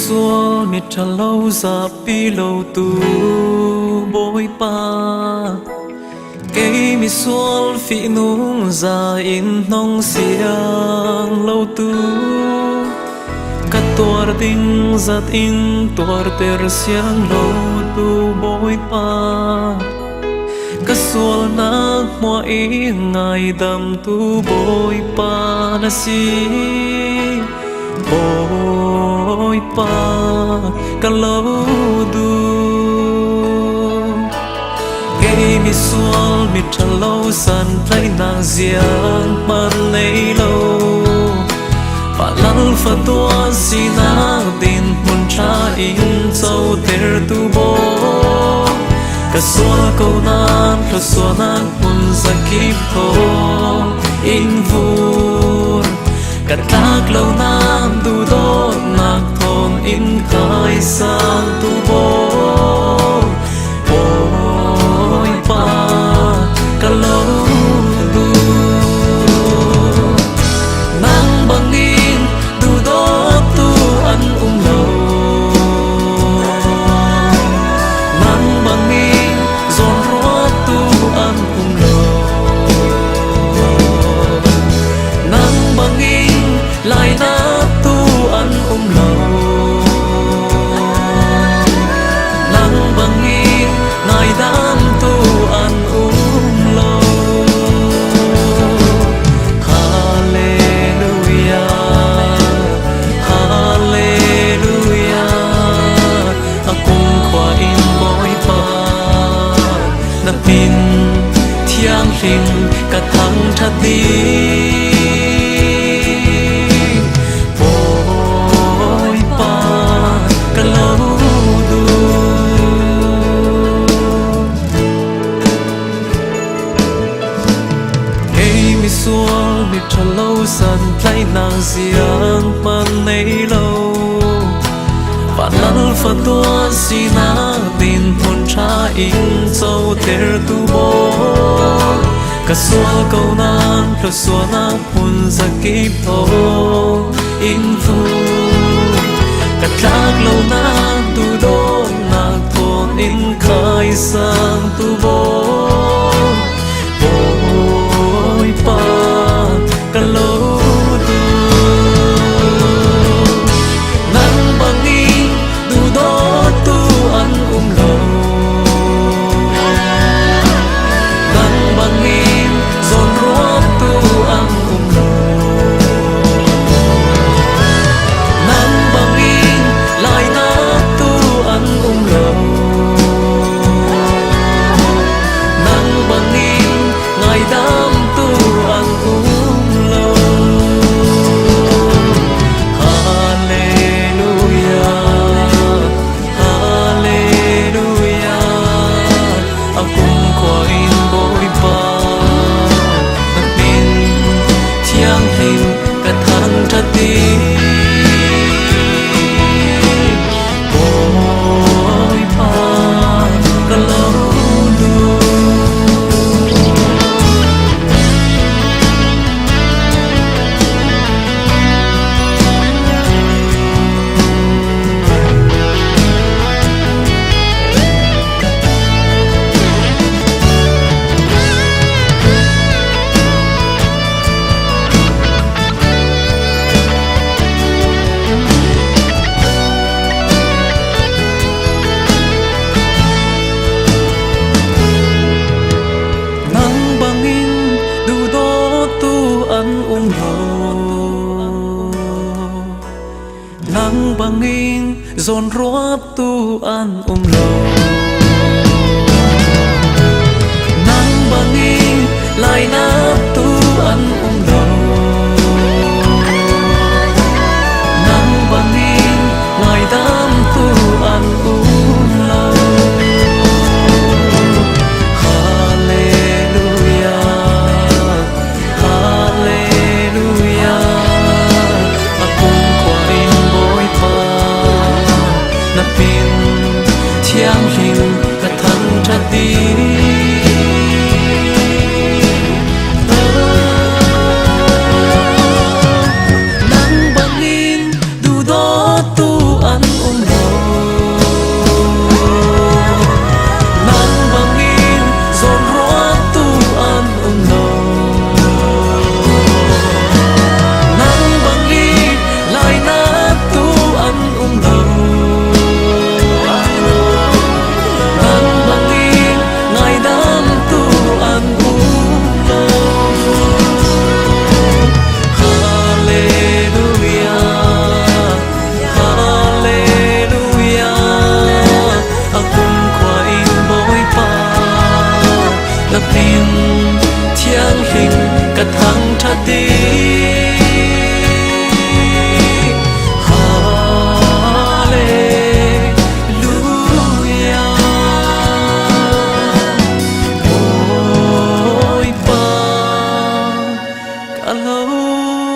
xua mi trả lâu ra pi lâu tu bôi pa cây mi xua phi nung ra in nong xiang lâu tu cắt tuar ding giật in tuar ter xiang lâu tu bôi pa cắt xua nát mua ý ngày đầm tu bôi pa na si bôi pa cả lâu du cây mi xuân mi trả lâu sàn thấy nàng giang man lấy lâu và lăng phật tua si na tin muốn cha in sâu ter tu bố cả xua câu nan cả xua nan muốn ra kịp thô in vui cả thác lâu nam tu đốt nạc thôn in khai sang tu bố bôi pa cả lâu tu nắng bằng in tu đốt tu ăn lâu nắng bằng in dồn rót tu ăn lâu nắng bằng in lại na tu ăn lâu nắng bằng in ngài đam tu ăn lâu Hallelujah Hallelujah akung kwa in bôi pa na pin thiang ring cả thăng thắt đi mi trả lâu dần thấy nàng giang man nấy lâu và lăng phật tua si na tin hồn cha in sâu ter tu bố cả xua câu nan cả xua na hồn ra kịp thô in phu cả thác lâu na tu đô nạc thôn in khai sang tu bố bôi pa cả lâu tu nắng bằng in tu đó tu ăn lâu nắng bằng in dồn rót tu ăn lâu nắng bằng in lại na tu ăn lâu nắng bằng in ngày đam tu ăn lâu Hallelujah Hallelujah akung kwa in bôi pa na pin thiang hình cả thang thắt đi bôi pa cả lâu du nắng bằng in dồn rót tu ăn lâu nắng bằng in lại na tu ăn lâu nắng bằng in ngài đam tu ăn lâu Hallelujah Hallelujah akung kwa in bôi pa na pin thiang alo